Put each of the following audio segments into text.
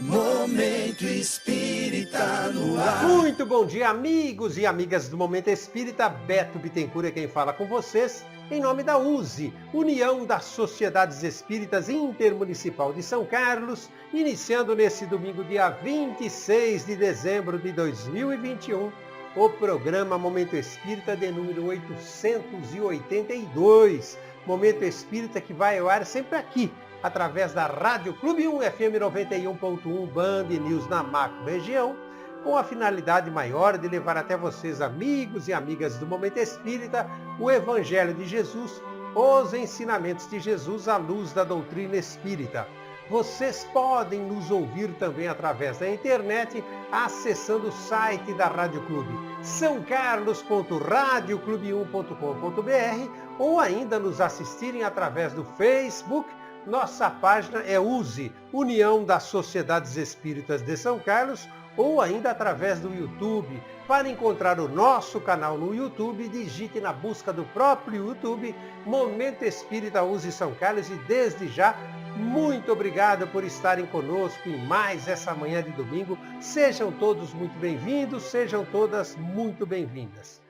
Momento Espírita no ar. Muito bom dia, amigos e amigas do Momento Espírita. Beto Bittencourt é quem fala com vocês, em nome da USE, União das Sociedades Espíritas Intermunicipal de São Carlos, iniciando nesse domingo, dia 26 de dezembro de 2021, o programa Momento Espírita de número 882. Momento Espírita que vai ao ar sempre aqui, através da Rádio Clube 1 FM 91.1 Band News na macro região, com a finalidade maior de levar até vocês, amigos e amigas do Momento Espírita, o Evangelho de Jesus, os ensinamentos de Jesus à luz da doutrina espírita. Vocês podem nos ouvir também através da internet, acessando o site da Rádio Clube, sãocarlos.radioclube1.com.br, ou ainda nos assistirem através do Facebook. Nossa página é USE, União das Sociedades Espíritas de São Carlos, ou ainda através do YouTube. Para encontrar o nosso canal no YouTube, digite na busca do próprio YouTube, Momento Espírita USE São Carlos, e desde já, muito obrigado por estarem conosco em mais essa manhã de domingo. Sejam todos muito bem-vindos, sejam todas muito bem-vindas.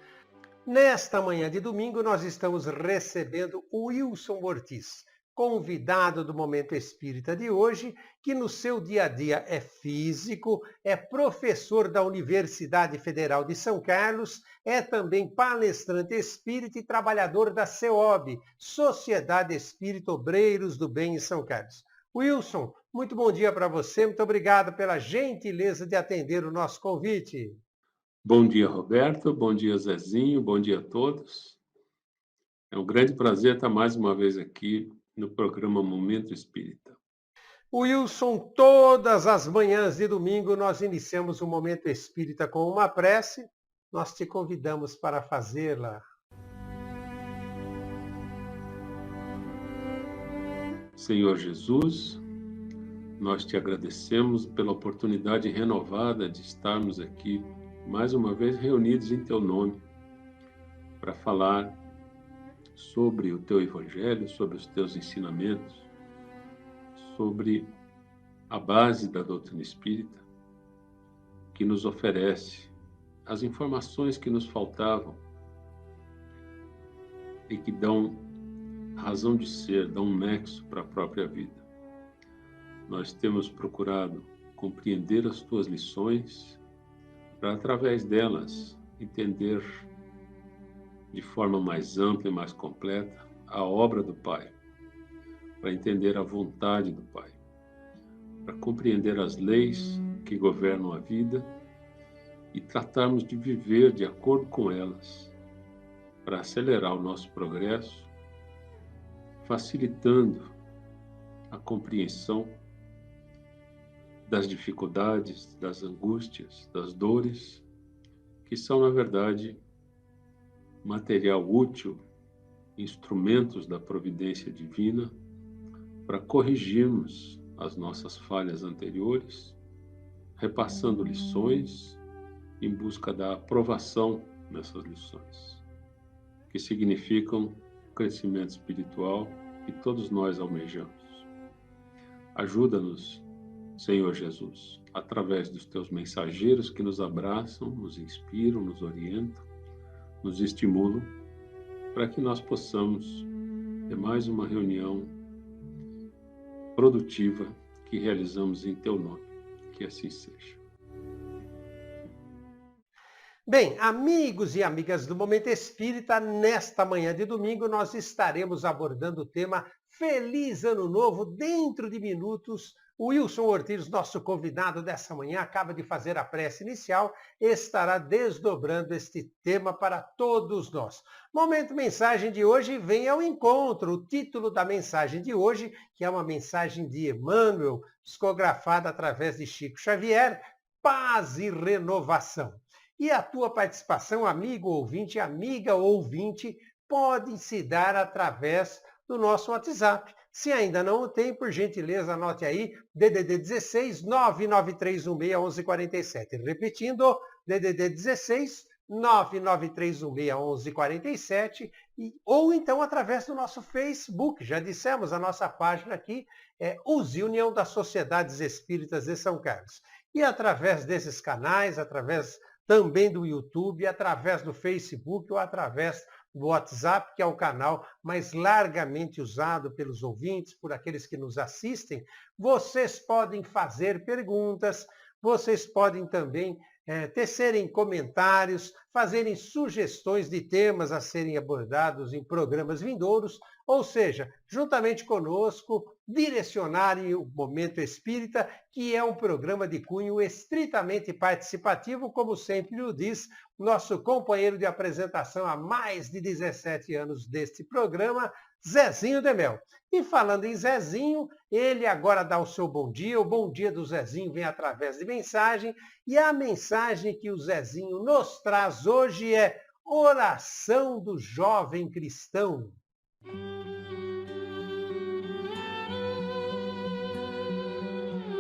Nesta manhã de domingo, nós estamos recebendo o Wilson Ortiz, convidado do Momento Espírita de hoje, que no seu dia a dia é físico, é professor da Universidade Federal de São Carlos, é também palestrante espírita e trabalhador da CEOB, Sociedade Espírita Obreiros do Bem em São Carlos. Wilson, muito bom dia para você, muito obrigado pela gentileza de atender o nosso convite. Bom dia, Roberto, bom dia, Zezinho, bom dia a todos. É um grande prazer estar mais uma vez aqui no programa Momento Espírita. Wilson, todas as manhãs de domingo nós iniciamos o Momento Espírita com uma prece. Nós te convidamos para fazê-la. Senhor Jesus, nós te agradecemos pela oportunidade renovada de estarmos aqui mais uma vez reunidos em teu nome para falar sobre o teu Evangelho, sobre os teus ensinamentos, sobre a base da doutrina espírita, que nos oferece as informações que nos faltavam e que dão razão de ser, dão um nexo para a própria vida. Nós temos procurado compreender as tuas lições para, através delas, entender de forma mais ampla e mais completa a obra do Pai, para entender a vontade do Pai, para compreender as leis que governam a vida e tratarmos de viver de acordo com elas, para acelerar o nosso progresso, facilitando a compreensão das dificuldades, das angústias, das dores, que são, na verdade, material útil, instrumentos da providência divina para corrigirmos as nossas falhas anteriores, repassando lições em busca da aprovação nessas lições, que significam crescimento espiritual que todos nós almejamos. Ajuda-nos, Senhor Jesus, através dos teus mensageiros que nos abraçam, nos inspiram, nos orientam, nos estimulam, para que nós possamos ter mais uma reunião produtiva que realizamos em teu nome. Que assim seja. Bem, amigos e amigas do Momento Espírita, nesta manhã de domingo nós estaremos abordando o tema Feliz Ano Novo. Dentro de minutos, o Wilson Ortiz, nosso convidado dessa manhã, acaba de fazer a prece inicial, estará desdobrando este tema para todos nós. Momento Mensagem de hoje vem ao encontro. O título da mensagem de hoje, que é uma mensagem de Emmanuel, psicografada através de Chico Xavier, Paz e Renovação. E a tua participação, amigo ouvinte, amiga ouvinte, pode se dar através do nosso WhatsApp. Se ainda não o tem, por gentileza, anote aí, DDD 16 99316 1147. Repetindo, DDD 16 993161147 ou então através do nosso Facebook. Já dissemos, a nossa página aqui é USE, União das Sociedades Espíritas de São Carlos. E através desses canais, através também do YouTube, através do Facebook ou através do WhatsApp, que é o canal mais largamente usado pelos ouvintes, por aqueles que nos assistem, vocês podem fazer perguntas, vocês podem também tecerem comentários, fazerem sugestões de temas a serem abordados em programas vindouros, ou seja, juntamente conosco, direcionarem o Momento Espírita, que é um programa de cunho estritamente participativo, como sempre o diz nosso companheiro de apresentação há mais de 17 anos deste programa, Zezinho de Mel. E falando em Zezinho, ele agora dá o seu bom dia. O bom dia do Zezinho vem através de mensagem. E a mensagem que o Zezinho nos traz hoje é Oração do Jovem Cristão.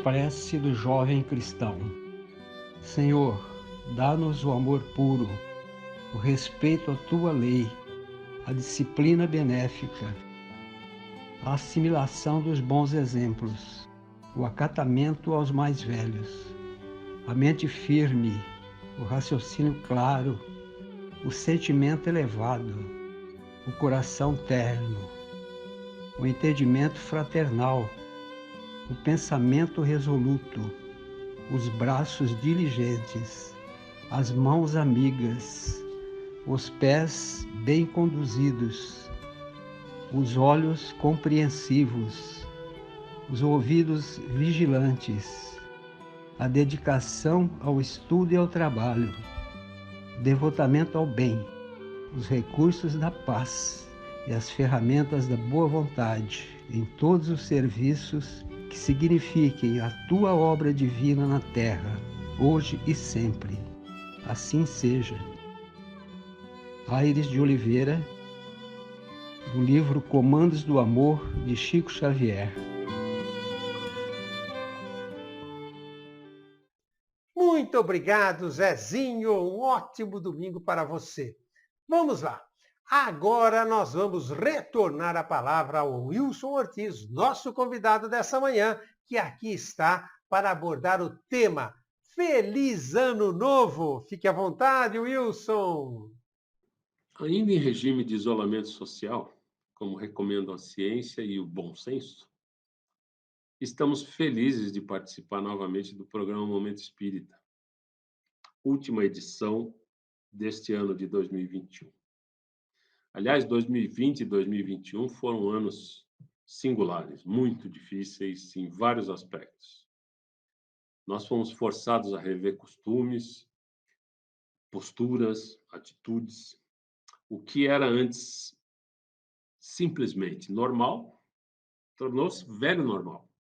Prece do Jovem Cristão. Senhor, dá-nos o amor puro, o respeito à Tua lei, a disciplina benéfica, a assimilação dos bons exemplos, o acatamento aos mais velhos, a mente firme, o raciocínio claro, o sentimento elevado, o coração terno, o entendimento fraternal, o pensamento resoluto, os braços diligentes, as mãos amigas, os pés bem conduzidos, os olhos compreensivos, os ouvidos vigilantes, a dedicação ao estudo e ao trabalho, devotamento ao bem, os recursos da paz e as ferramentas da boa vontade em todos os serviços que signifiquem a Tua obra divina na terra, hoje e sempre. Assim seja. Aires de Oliveira, do livro Comandos do Amor, de Chico Xavier. Muito obrigado, Zezinho. Um ótimo domingo para você. Vamos lá. Agora nós vamos retornar a palavra ao Wilson Ortiz, nosso convidado dessa manhã, que aqui está para abordar o tema Feliz Ano Novo. Fique à vontade, Wilson. Ainda em regime de isolamento social, como recomendam a ciência e o bom senso, estamos felizes de participar novamente do programa Momento Espírita, última edição deste ano de 2021. Aliás, 2020 e 2021 foram anos singulares, muito difíceis em vários aspectos. Nós fomos forçados a rever costumes, posturas, atitudes. O que era antes simplesmente normal, tornou-se velho normal.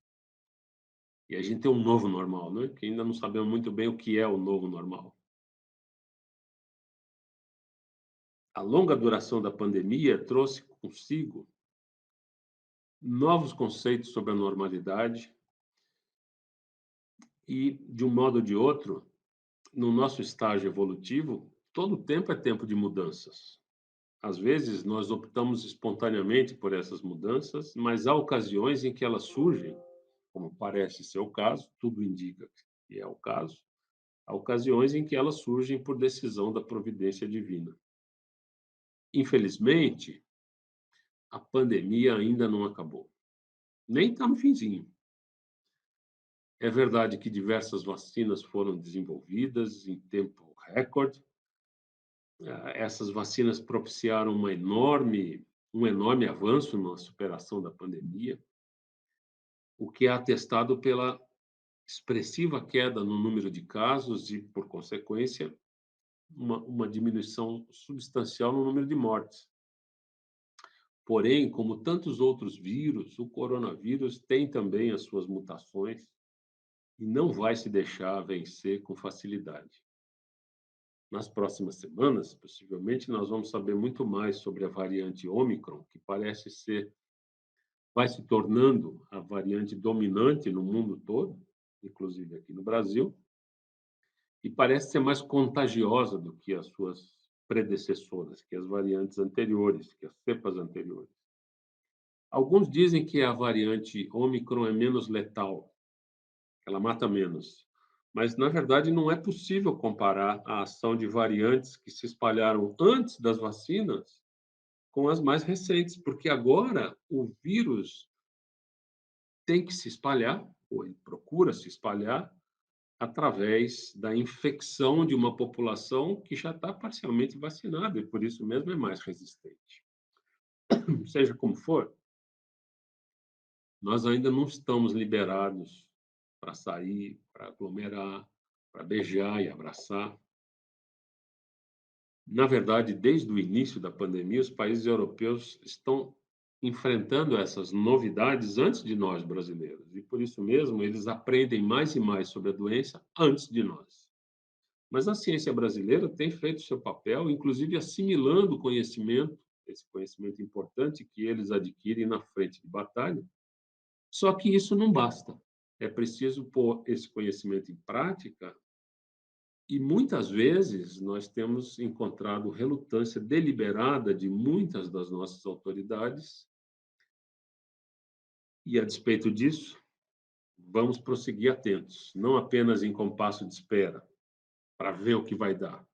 E a gente tem um novo normal, né? Que ainda não sabemos muito bem o que é o novo normal. A longa duração da pandemia trouxe consigo novos conceitos sobre a normalidade e, de um modo ou de outro, no nosso estágio evolutivo, todo tempo é tempo de mudanças. Às vezes, nós optamos espontaneamente por essas mudanças, mas há ocasiões em que elas surgem, como parece ser o caso, tudo indica que é o caso, há ocasiões em que elas surgem por decisão da providência divina. Infelizmente, a pandemia ainda não acabou. Nem está no finzinho. É verdade que diversas vacinas foram desenvolvidas em tempo recorde. Essas vacinas propiciaram um enorme avanço na superação da pandemia, o que é atestado pela expressiva queda no número de casos e, por consequência, uma diminuição substancial no número de mortes. Porém, como tantos outros vírus, o coronavírus tem também as suas mutações e não vai se deixar vencer com facilidade. Nas próximas semanas, possivelmente, nós vamos saber muito mais sobre a variante Ômicron, que vai se tornando a variante dominante no mundo todo, inclusive aqui no Brasil, e parece ser mais contagiosa do que as suas predecessoras, que as variantes anteriores, que as cepas anteriores. Alguns dizem que a variante Ômicron é menos letal, ela mata menos. Mas, na verdade, não é possível comparar a ação de variantes que se espalharam antes das vacinas com as mais recentes, porque agora o vírus tem que se espalhar, ou ele procura se espalhar, através da infecção de uma população que já está parcialmente vacinada e, por isso mesmo, é mais resistente. Seja como for, nós ainda não estamos liberados para sair, para aglomerar, para beijar e abraçar. Na verdade, desde o início da pandemia, os países europeus estão enfrentando essas novidades antes de nós, brasileiros. E, por isso mesmo, eles aprendem mais e mais sobre a doença antes de nós. Mas a ciência brasileira tem feito seu papel, inclusive assimilando o conhecimento, esse conhecimento importante que eles adquirem na frente de batalha. Só que isso não basta. É preciso pôr esse conhecimento em prática e, muitas vezes, nós temos encontrado relutância deliberada de muitas das nossas autoridades e, a despeito disso, vamos prosseguir atentos, não apenas em compasso de espera, para ver o que vai dar,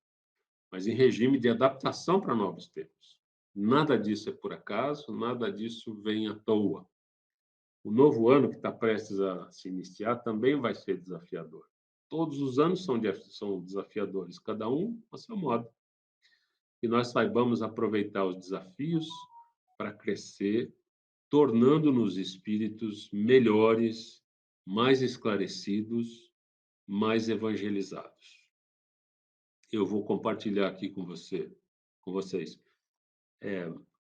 mas em regime de adaptação para novos tempos. Nada disso é por acaso, nada disso vem à toa. O novo ano que está prestes a se iniciar também vai ser desafiador. Todos os anos são desafiadores, cada um a seu modo. Que nós saibamos aproveitar os desafios para crescer, tornando-nos espíritos melhores, mais esclarecidos, mais evangelizados. Eu vou compartilhar aqui com vocês,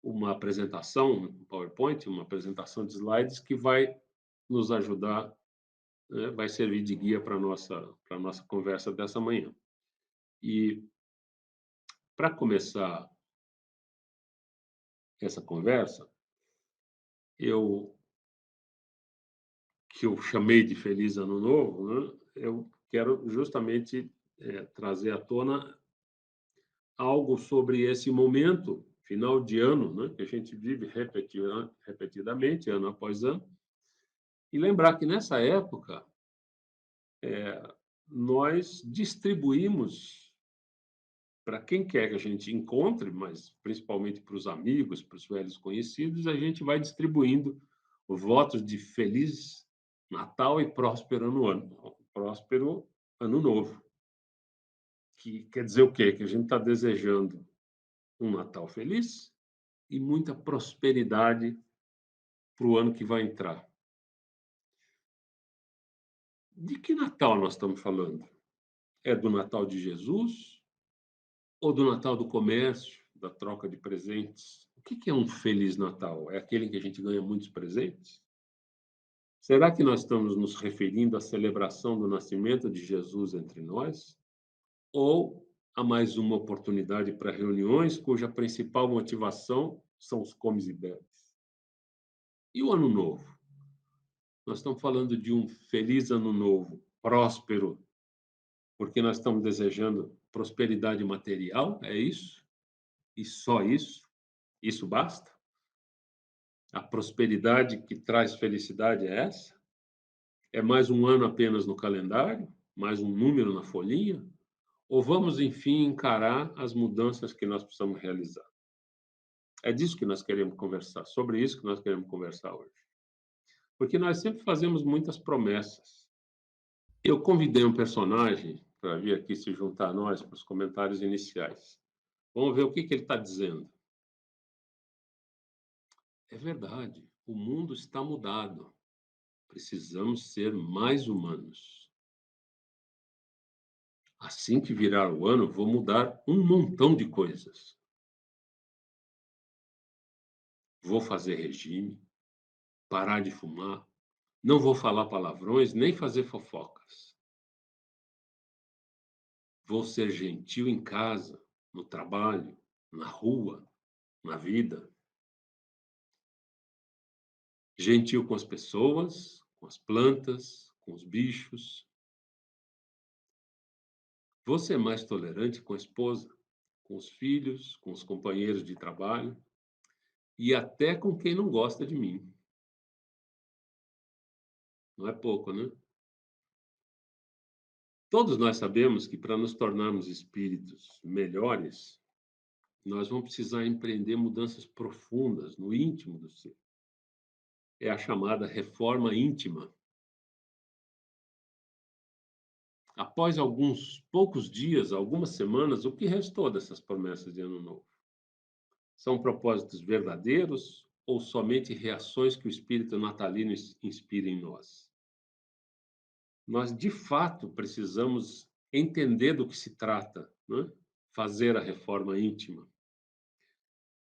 uma apresentação, um PowerPoint, uma apresentação de slides que vai nos ajudar, né, vai servir de guia para a nossa conversa dessa manhã. E, para começar essa conversa, que eu chamei de Feliz Ano Novo, né, eu quero justamente trazer à tona algo sobre esse momento, final de ano, né, que a gente vive repetidamente, ano após ano, e lembrar que nessa época nós distribuímos para quem quer que a gente encontre, mas principalmente para os amigos, para os velhos conhecidos, a gente vai distribuindo votos de feliz Natal e próspero ano novo. Que quer dizer o quê? Que a gente está desejando um Natal feliz e muita prosperidade para o ano que vai entrar. De que Natal nós estamos falando? É do Natal de Jesus ou do Natal do comércio, da troca de presentes? O que é um Feliz Natal? É aquele em que a gente ganha muitos presentes? Será que nós estamos nos referindo à celebração do nascimento de Jesus entre nós? Ou a mais uma oportunidade para reuniões cuja principal motivação são os comes e bebes? E o Ano Novo? Nós estamos falando de um feliz Ano Novo, próspero, porque nós estamos desejando prosperidade material? É isso? E só isso? Isso basta? A prosperidade que traz felicidade é essa? É mais um ano apenas no calendário? Mais um número na folhinha? Ou vamos, enfim, encarar as mudanças que nós precisamos realizar? É disso que nós queremos conversar, sobre isso que nós queremos conversar hoje. Porque nós sempre fazemos muitas promessas. Eu convidei um personagem para vir aqui se juntar a nós para os comentários iniciais. Vamos ver o que ele está dizendo. É verdade, o mundo está mudado. Precisamos ser mais humanos. Assim que virar o ano, vou mudar um montão de coisas. Vou fazer regime, parar de fumar, não vou falar palavrões nem fazer fofocas. Vou ser gentil em casa, no trabalho, na rua, na vida. Gentil com as pessoas, com as plantas, com os bichos. Você é mais tolerante com a esposa, com os filhos, com os companheiros de trabalho e até com quem não gosta de mim. Não é pouco, né? Todos nós sabemos que para nos tornarmos espíritos melhores, nós vamos precisar empreender mudanças profundas no íntimo do ser. É a chamada reforma íntima. Após alguns poucos dias, algumas semanas, o que restou dessas promessas de ano novo? São propósitos verdadeiros ou somente reações que o espírito natalino inspira em nós? Nós, de fato, precisamos entender do que se trata, né? Fazer a reforma íntima.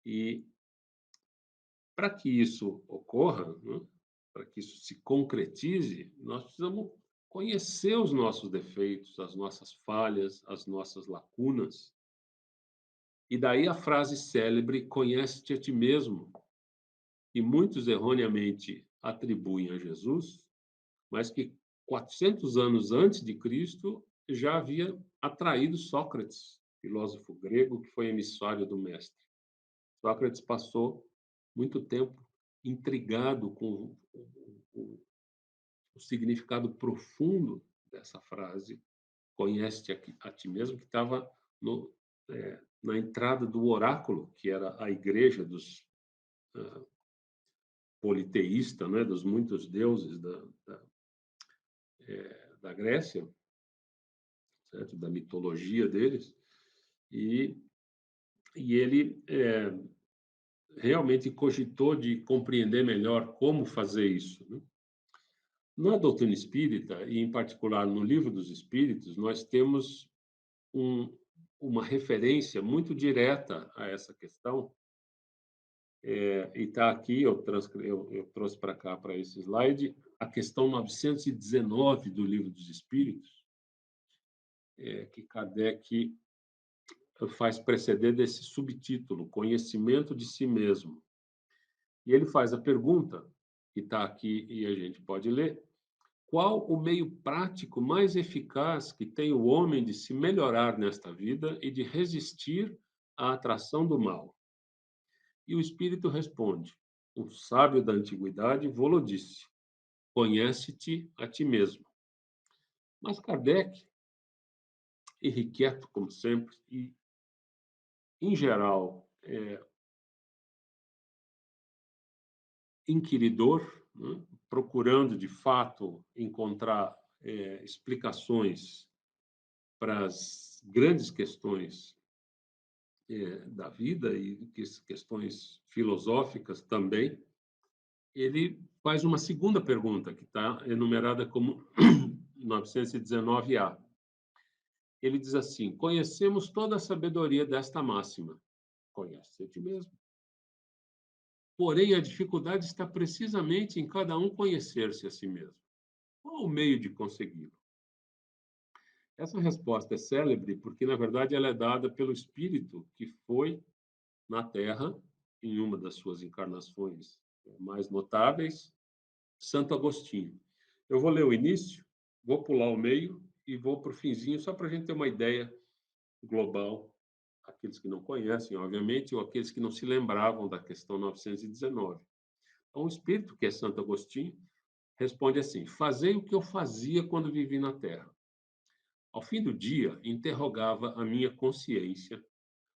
E para que isso ocorra, né? Para que isso se concretize, nós precisamos conhecer os nossos defeitos, as nossas falhas, as nossas lacunas. E daí a frase célebre, conhece-te a ti mesmo, que muitos erroneamente atribuem a Jesus, mas que 400 anos antes de Cristo já havia atraído Sócrates, filósofo grego que foi emissário do mestre. Sócrates passou muito tempo intrigado com o significado profundo dessa frase, conhece-te a ti mesmo, que estava na entrada do oráculo, que era a igreja dos politeístas, né, dos muitos deuses da Grécia, certo? Da mitologia deles, e, e ele realmente cogitou de compreender melhor como fazer isso, né? Na doutrina espírita, e em particular no Livro dos Espíritos, nós temos um, uma referência muito direta a essa questão, e está aqui, eu trouxe para cá, para esse slide, a questão 919 do Livro dos Espíritos, que Kardec faz preceder desse subtítulo, Conhecimento de Si Mesmo. E ele faz a pergunta, que está aqui e a gente pode ler: qual o meio prático mais eficaz que tem o homem de se melhorar nesta vida e de resistir à atração do mal? E o Espírito responde: um sábio da antiguidade vô-lo disse, conhece-te a ti mesmo. Mas Kardec, irrequieto como sempre, e, em geral, inquiridor, né? Procurando, de fato, encontrar explicações para as grandes questões da vida e questões filosóficas também, ele faz uma segunda pergunta, que está enumerada como 919A. Ele diz assim: conhecemos toda a sabedoria desta máxima. Conhece a ti mesmo. Porém, a dificuldade está precisamente em cada um conhecer-se a si mesmo. Qual o meio de consegui-lo? Essa resposta é célebre porque, na verdade, ela é dada pelo Espírito que foi na Terra, em uma das suas encarnações mais notáveis, Santo Agostinho. Eu vou ler o início, vou pular o meio e vou para o finzinho, só para a gente ter uma ideia global, aqueles que não conhecem, obviamente, ou aqueles que não se lembravam da questão 919. Então, o Espírito, que é Santo Agostinho, responde assim: fazei o que eu fazia quando vivi na Terra. Ao fim do dia, interrogava a minha consciência,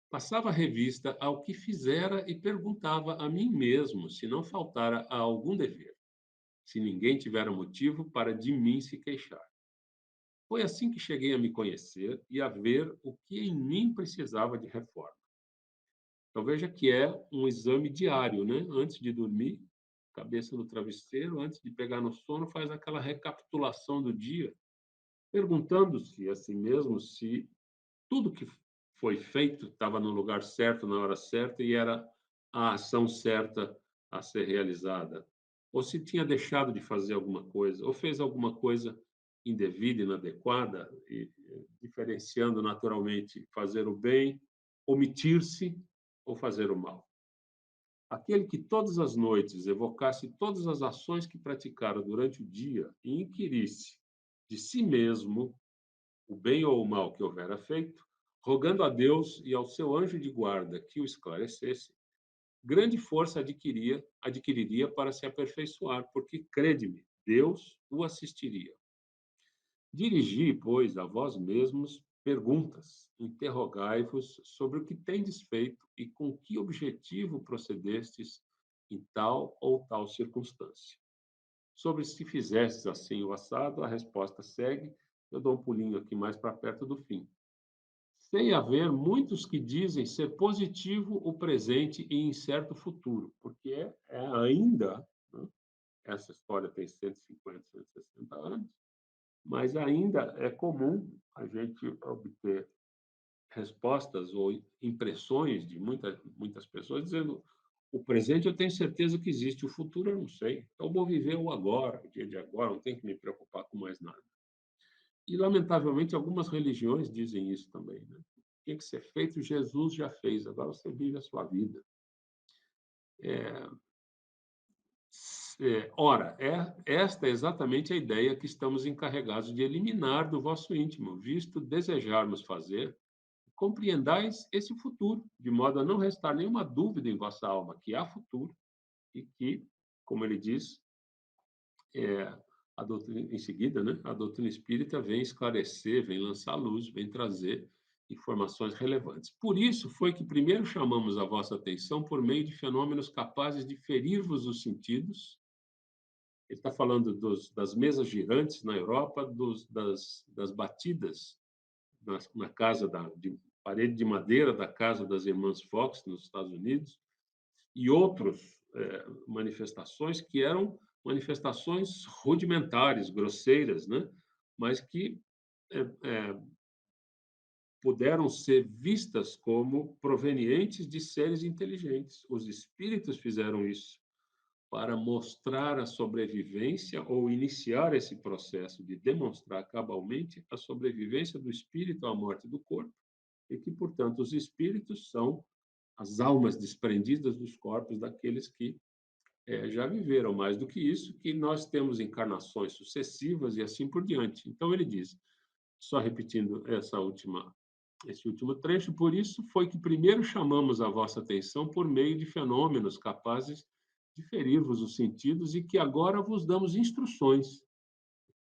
passava revista ao que fizera e perguntava a mim mesmo se não faltara a algum dever, se ninguém tivera motivo para de mim se queixar. Foi assim que cheguei a me conhecer e a ver o que em mim precisava de reforma. Então veja que é um exame diário, né? Antes de dormir, cabeça no travesseiro, antes de pegar no sono, faz aquela recapitulação do dia, perguntando-se a si mesmo se tudo que foi feito estava no lugar certo, na hora certa, e era a ação certa a ser realizada. Ou se tinha deixado de fazer alguma coisa, ou fez alguma coisa indevida, inadequada, diferenciando naturalmente fazer o bem, omitir-se ou fazer o mal. Aquele que todas as noites evocasse todas as ações que praticara durante o dia e inquirisse de si mesmo o bem ou o mal que houvera feito, rogando a Deus e ao seu anjo de guarda que o esclarecesse, grande força adquiriria para se aperfeiçoar, porque, crede-me, Deus o assistiria. Dirigi, pois, a vós mesmos perguntas, interrogai-vos sobre o que tendes feito e com que objetivo procedestes em tal ou tal circunstância. Sobre se fizestes assim o assado, a resposta segue. Eu dou um pulinho aqui mais para perto do fim. Sem haver muitos que dizem ser positivo o presente e incerto futuro, porque é ainda, né? Essa história tem 150, 160 anos, mas ainda é comum a gente obter respostas ou impressões de muitas pessoas dizendo: o presente eu tenho certeza que existe, o futuro eu não sei. Então, vou viver o agora, o dia de agora, não tenho que me preocupar com mais nada. E, lamentavelmente, algumas religiões dizem isso também, né? Tem que ser feito, Jesus já fez, agora você vive a sua vida. Ora, esta é exatamente a ideia que estamos encarregados de eliminar do vosso íntimo, visto desejarmos fazer, compreendais esse futuro, de modo a não restar nenhuma dúvida em vossa alma que há futuro e que, como ele diz, a doutrina, em seguida, né, a doutrina espírita vem esclarecer, vem lançar luz, vem trazer informações relevantes. Por isso foi que primeiro chamamos a vossa atenção por meio de fenômenos capazes de ferir-vos os sentidos. Ele está falando das mesas girantes na Europa, das batidas na casa de parede de madeira da casa das irmãs Fox, nos Estados Unidos, e outras manifestações que eram manifestações rudimentares, grosseiras, né? Mas que puderam ser vistas como provenientes de seres inteligentes. Os espíritos fizeram isso para mostrar a sobrevivência ou iniciar esse processo de demonstrar cabalmente a sobrevivência do espírito à morte do corpo e que, portanto, os espíritos são as almas desprendidas dos corpos daqueles que já viveram. Mais do que isso, que nós temos encarnações sucessivas e assim por diante. Então, ele diz, só repetindo esse último trecho, por isso foi que primeiro chamamos a vossa atenção por meio de fenômenos capazes de ferir-vos os sentidos e que agora vos damos instruções.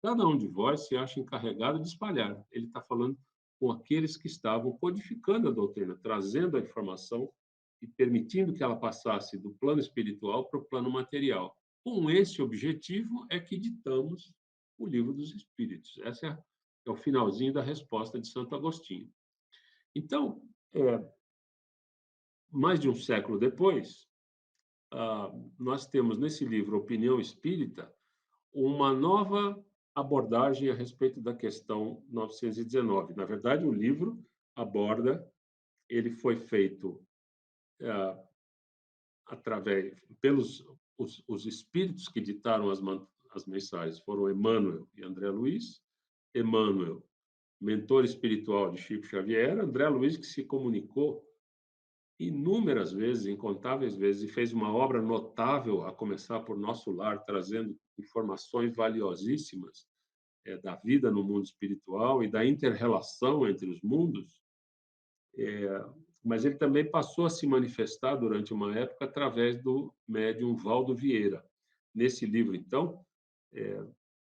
Cada um de vós se acha encarregado de espalhar. Ele está falando com aqueles que estavam codificando a doutrina, trazendo a informação e permitindo que ela passasse do plano espiritual para o plano material. Com esse objetivo é que ditamos o Livro dos Espíritos. Esse é o finalzinho da resposta de Santo Agostinho. Então, mais de um século depois, nós temos nesse livro Opinião Espírita uma nova abordagem a respeito da questão 919. Na verdade, o livro ele foi feito através pelos os espíritos que ditaram as mensagens foram Emmanuel e André Luiz. Emmanuel, mentor espiritual de Chico Xavier, André Luiz, que se comunicou inúmeras vezes, incontáveis vezes, e fez uma obra notável, a começar por Nosso Lar, trazendo informações valiosíssimas da vida no mundo espiritual e da inter-relação entre os mundos. Mas ele também passou a se manifestar durante uma época através do médium Valdo Vieira. Nesse livro, então,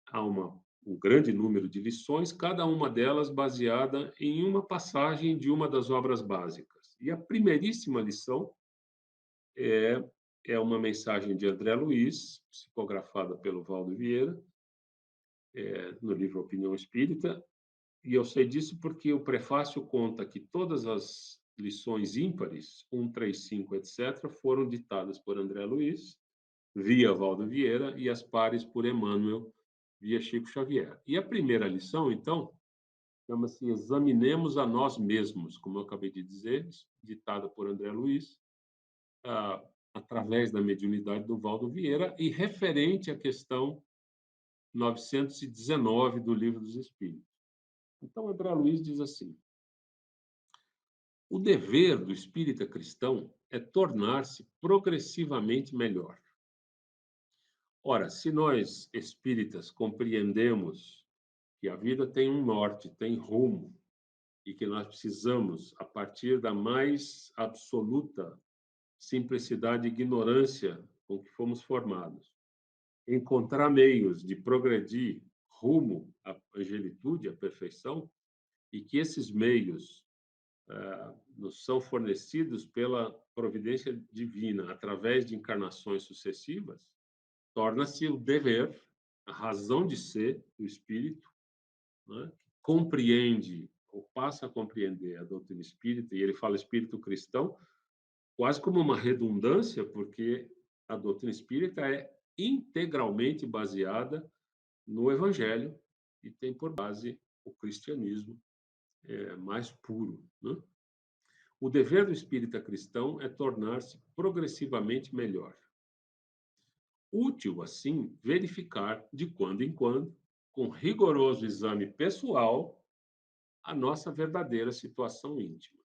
há um grande número de lições, cada uma delas baseada em uma passagem de uma das obras básicas. E a primeiríssima lição é uma mensagem de André Luiz, psicografada pelo Valdo Vieira, no livro Opinião Espírita, e eu sei disso porque o prefácio conta que todas as lições ímpares, 1, 3, 5, etc., foram ditadas por André Luiz, via Valdo Vieira, e as pares por Emmanuel, via Chico Xavier. E a primeira lição, então, chama-se Examinemos a Nós Mesmos, como eu acabei de dizer, ditada por André Luiz, através da mediunidade do Valdo Vieira, e referente à questão 919 do Livro dos Espíritos. Então, André Luiz diz assim: o dever do espírita cristão é tornar-se progressivamente melhor. Ora, se nós, espíritas, compreendemos que a vida tem um norte, tem rumo, e que nós precisamos, a partir da mais absoluta simplicidade e ignorância com que fomos formados, encontrar meios de progredir rumo à angelitude, à perfeição, e que esses meios nos são fornecidos pela providência divina através de encarnações sucessivas, torna-se o dever, a razão de ser do espírito, né, que compreende ou passa a compreender a doutrina espírita, e ele fala espírito cristão, quase como uma redundância, porque a doutrina espírita é integralmente baseada no Evangelho e tem por base o cristianismo mais puro, né? O dever do espírita cristão é tornar-se progressivamente melhor. Útil, assim, verificar, de quando em quando, com rigoroso exame pessoal, a nossa verdadeira situação íntima.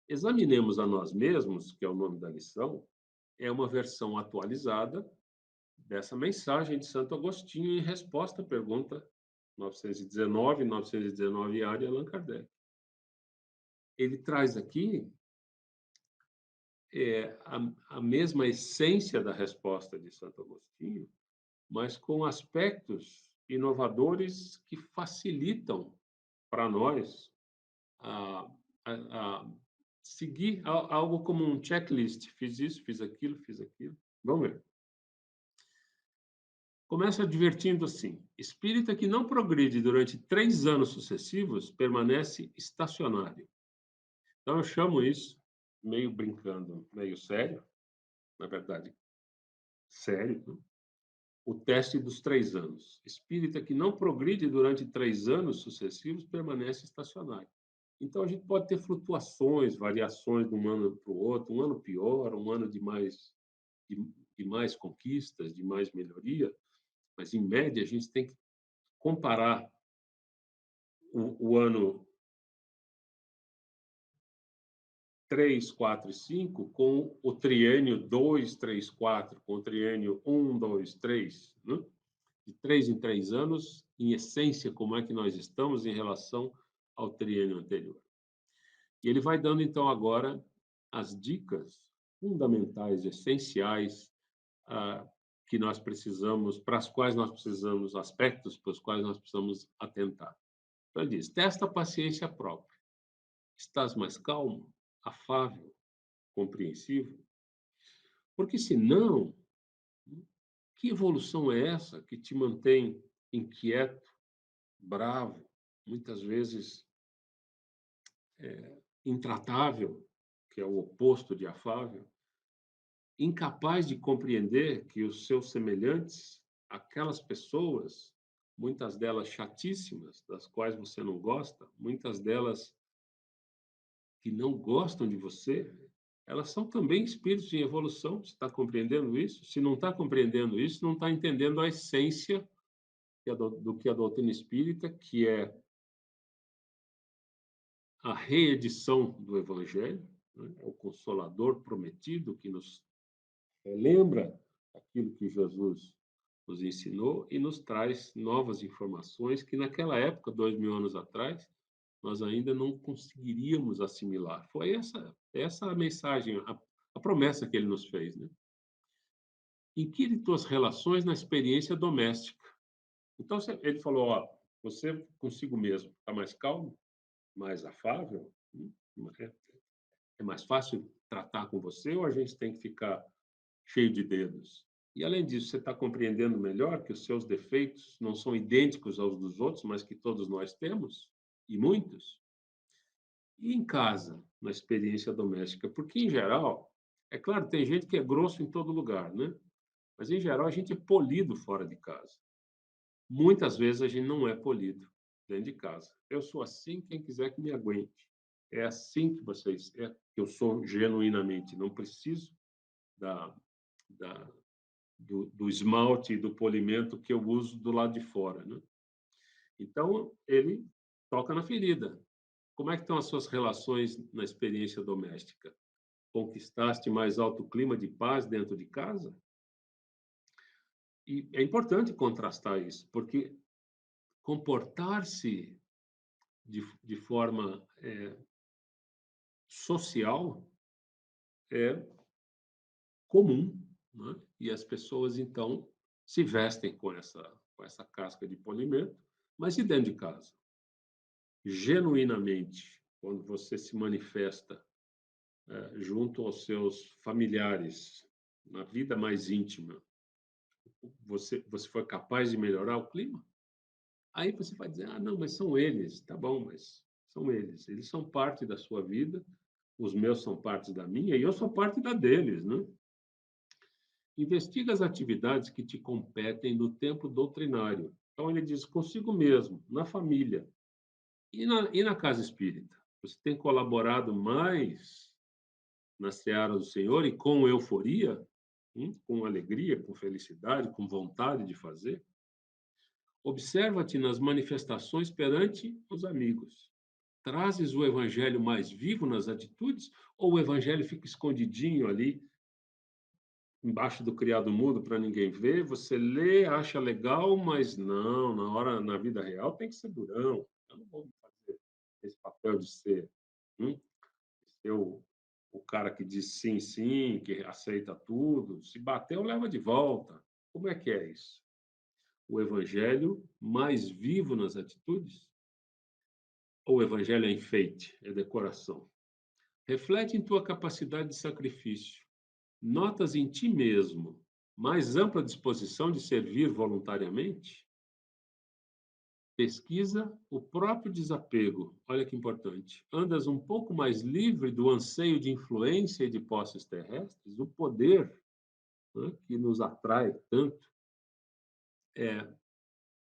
Examinemos a nós mesmos, que é o nome da lição, é uma versão atualizada dessa mensagem de Santo Agostinho em resposta à pergunta 919A de Allan Kardec. Ele traz aqui a mesma essência da resposta de Santo Agostinho, mas com aspectos inovadores que facilitam para nós a seguir algo como um checklist. Fiz isso, fiz aquilo, fiz aquilo. Vamos ver. Começa advertindo assim: espírita que não progride durante 3 anos sucessivos permanece estacionário. Então, eu chamo isso, meio brincando, meio sério, na verdade, sério, né? O teste dos 3 anos. Espírita que não progride durante 3 anos sucessivos permanece estacionário. Então, a gente pode ter flutuações, variações de um ano para o outro, um ano pior, um ano de mais conquistas, de mais melhoria, mas, em média, a gente tem que comparar o ano 3, 4 e 5 com o triênio 2, 3, 4, com o triênio 1, 2, 3, né? De 3 em 3 anos, em essência, como é que nós estamos em relação ao triênio anterior. E ele vai dando, então, agora as dicas fundamentais, essenciais, que nós precisamos, para as quais nós precisamos, aspectos para os quais nós precisamos atentar. Então, ele diz: testa a paciência própria. Estás mais calmo, afável, compreensivo? Porque, senão, que evolução é essa que te mantém inquieto, bravo, muitas vezes intratável, que é o oposto de afável, incapaz de compreender que os seus semelhantes, aquelas pessoas, muitas delas chatíssimas, das quais você não gosta, muitas delas que não gostam de você, elas são também espíritos em evolução. Você está compreendendo isso? Se não está compreendendo isso, não está entendendo a essência do que a doutrina espírita, que é a reedição do Evangelho, né? É o Consolador prometido que nos lembra aquilo que Jesus nos ensinou e nos traz novas informações que naquela época, 2000 anos atrás, nós ainda não conseguiríamos assimilar. Foi essa a mensagem, a promessa que ele nos fez, né? Inquire tuas relações na experiência doméstica. Então, ele falou, ó, você consigo mesmo está mais calmo, mais afável, é mais fácil tratar com você, ou a gente tem que ficar cheio de dedos? E, além disso, você está compreendendo melhor que os seus defeitos não são idênticos aos dos outros, mas que todos nós temos, e muitos? E em casa, na experiência doméstica? Porque, em geral, é claro, tem gente que é grosso em todo lugar, né? Mas, em geral, a gente é polido fora de casa. Muitas vezes a gente não é polido dentro de casa. Eu sou assim, quem quiser que me aguente. É assim que vocês... que eu sou genuinamente. Não preciso do esmalte e do polimento que eu uso do lado de fora, né? Então, ele toca na ferida. Como é que estão as suas relações na experiência doméstica? Conquistaste mais alto clima de paz dentro de casa? E é importante contrastar isso, porque comportar-se de forma social é comum, né? E as pessoas, então, se vestem com essa casca de polimento, mas e dentro de casa? Genuinamente, quando você se manifesta junto aos seus familiares, na vida mais íntima, você foi capaz de melhorar o clima? Aí você vai dizer, ah, não, mas são eles. Tá bom, mas são eles. Eles são parte da sua vida, os meus são parte da minha, e eu sou parte da deles, né? Investiga as atividades que te competem no tempo doutrinário. Então, ele diz, consigo mesmo, na família e na casa espírita. Você tem colaborado mais na seara do Senhor e com euforia, com alegria, com felicidade, com vontade de fazer? Observa-te nas manifestações perante os amigos. Trazes o evangelho mais vivo nas atitudes ou o evangelho fica escondidinho ali embaixo do criado mudo para ninguém ver? Você lê, acha legal, mas não, na vida real tem que ser durão. Eu não vou fazer esse papel de ser, hum, ser o cara que diz sim, sim, que aceita tudo. Se bateu, leva de volta. Como é que é isso? O evangelho mais vivo nas atitudes? Ou o evangelho é enfeite, é decoração? Reflete em tua capacidade de sacrifício. Notas em ti mesmo mais ampla disposição de servir voluntariamente? Pesquisa o próprio desapego. Olha que importante. Andas um pouco mais livre do anseio de influência e de posses terrestres? O poder, né, que nos atrai tanto,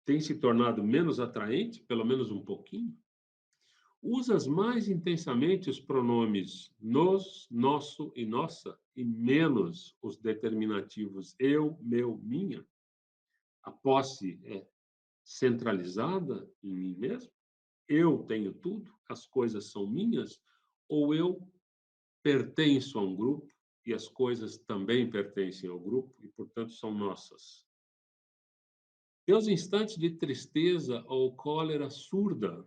tem se tornado menos atraente, pelo menos um pouquinho? Usas mais intensamente os pronomes nos, nosso e nossa e menos os determinativos eu, meu, minha? A posse é centralizada em mim mesmo? Eu tenho tudo? As coisas são minhas? Ou eu pertenço a um grupo e as coisas também pertencem ao grupo e, portanto, são nossas? Teus instantes de tristeza ou cólera surda,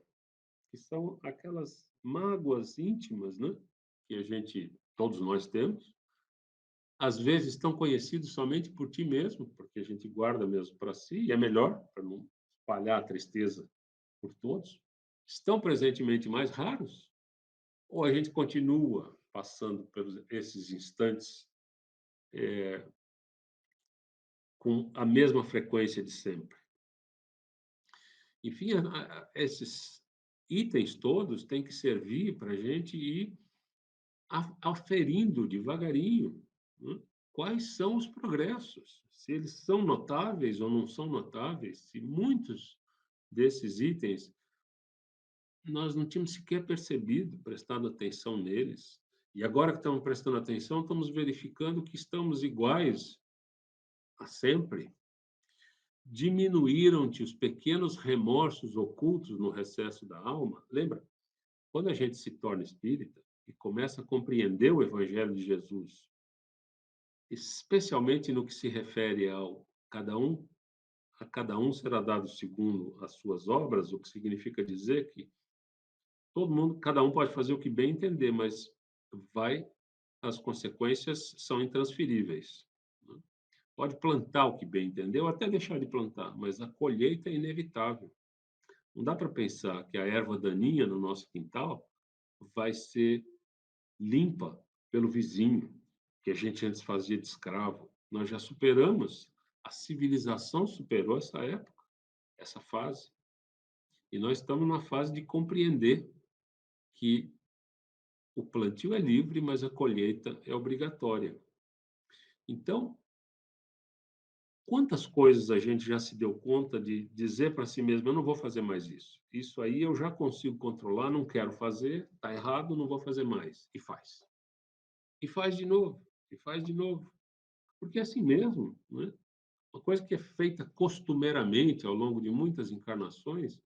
que são aquelas mágoas íntimas, né? Que todos nós temos, às vezes estão conhecidos somente por ti mesmo, porque a gente guarda mesmo para si, e é melhor, para não espalhar a tristeza por todos. Estão presentemente mais raros? Ou a gente continua passando por esses instantes com a mesma frequência de sempre? Enfim, esses itens todos têm que servir para a gente ir aferindo devagarinho, né, quais são os progressos, se eles são notáveis ou não são notáveis, se muitos desses itens nós não tínhamos sequer percebido, prestado atenção neles. E agora que estamos prestando atenção, estamos verificando que estamos iguais a sempre. Diminuíram-te os pequenos remorsos ocultos no recesso da alma? Lembra? Quando a gente se torna espírita e começa a compreender o Evangelho de Jesus, especialmente no que se refere ao a cada um será dado segundo as suas obras, o que significa dizer que todo mundo, cada um pode fazer o que bem entender, mas as consequências são intransferíveis, né? Pode plantar o que bem entendeu, até deixar de plantar, mas a colheita é inevitável. Não dá para pensar que a erva daninha no nosso quintal vai ser limpa pelo vizinho, que a gente antes fazia de escravo. Nós já superamos, a civilização superou essa época, essa fase. E nós estamos na fase de compreender que o plantio é livre, mas a colheita é obrigatória. Então, quantas coisas a gente já se deu conta de dizer para si mesmo, eu não vou fazer mais isso. Isso aí eu já consigo controlar, não quero fazer, está errado, não vou fazer mais. E faz. E faz de novo, e faz de novo. Porque é assim mesmo, né? Uma coisa que é feita costumeiramente ao longo de muitas encarnações,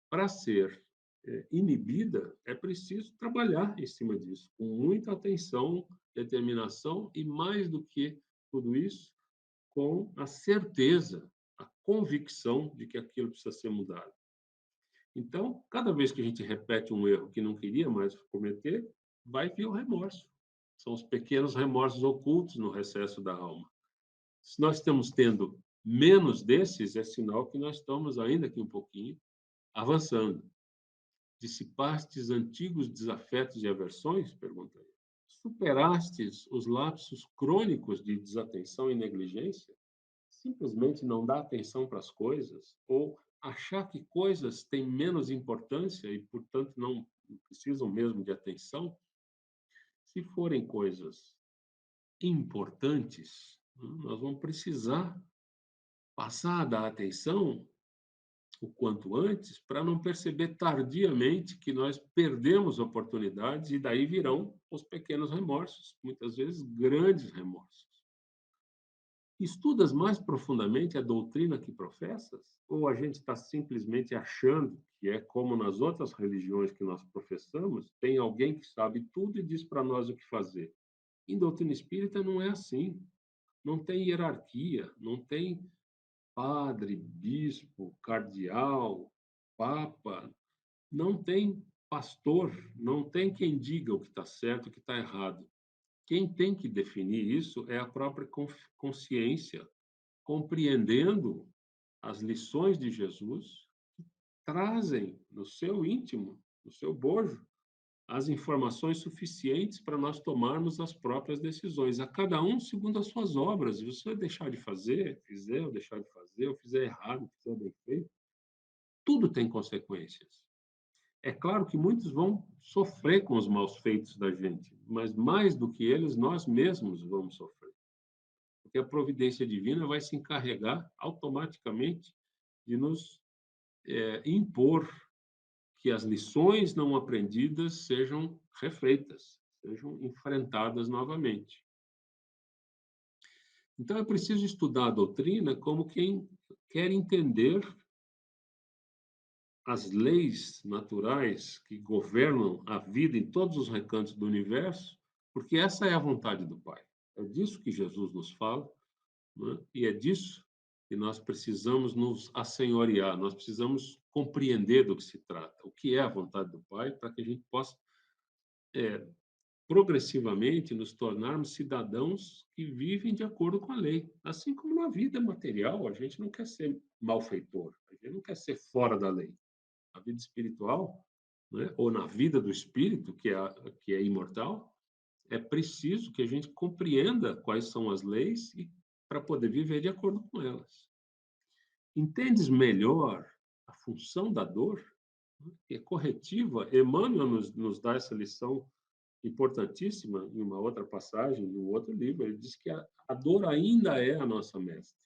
para ser inibida, é preciso trabalhar em cima disso, com muita atenção, determinação e, mais do que tudo isso, com a certeza, a convicção de que aquilo precisa ser mudado. Então, cada vez que a gente repete um erro que não queria mais cometer, vai vir o remorso. São os pequenos remorsos ocultos no recesso da alma. Se nós estamos tendo menos desses, é sinal que nós estamos ainda aqui um pouquinho avançando. Dissipastes antigos desafetos e aversões? Pergunta ele. Superastes os lapsos crônicos de desatenção e negligência? Simplesmente não dar atenção para as coisas? Ou achar que coisas têm menos importância e, portanto, não precisam mesmo de atenção? Se forem coisas importantes, nós vamos precisar passar a dar atenção o quanto antes, para não perceber tardiamente que nós perdemos oportunidades e daí virão os pequenos remorsos, muitas vezes grandes remorsos. Estudas mais profundamente a doutrina que professas? Ou a gente está simplesmente achando que é como nas outras religiões que nós professamos, tem alguém que sabe tudo e diz para nós o que fazer? Em doutrina espírita não é assim. Não tem hierarquia, não tem padre, bispo, cardeal, papa, não tem pastor, não tem quem diga o que está certo e o que está errado. Quem tem que definir isso é a própria consciência, compreendendo as lições de Jesus, que trazem no seu íntimo, no seu bojo, as informações suficientes para nós tomarmos as próprias decisões, a cada um segundo as suas obras. Se você deixar de fazer, fizer ou deixar de fazer, ou fizer errado, fizer bem feito, tudo tem consequências. É claro que muitos vão sofrer com os maus feitos da gente, mas mais do que eles, nós mesmos vamos sofrer. Porque a providência divina vai se encarregar automaticamente de nos impor que as lições não aprendidas sejam refeitas, sejam enfrentadas novamente. Então, é preciso estudar a doutrina como quem quer entender as leis naturais que governam a vida em todos os recantos do universo, porque essa é a vontade do Pai. É disso que Jesus nos fala, né? E é disso que nós precisamos nos assenhorear, nós precisamos compreender do que se trata, o que é a vontade do Pai, para que a gente possa progressivamente nos tornarmos cidadãos que vivem de acordo com a lei. Assim como na vida material, a gente não quer ser malfeitor, a gente não quer ser fora da lei. A vida espiritual, né, ou na vida do espírito, que é imortal, é preciso que a gente compreenda quais são as leis e para poder viver de acordo com elas. Entendes melhor a função da dor? Que é corretiva. Emmanuel nos dá essa lição importantíssima em uma outra passagem, em um outro livro. Ele diz que a dor ainda é a nossa mestre.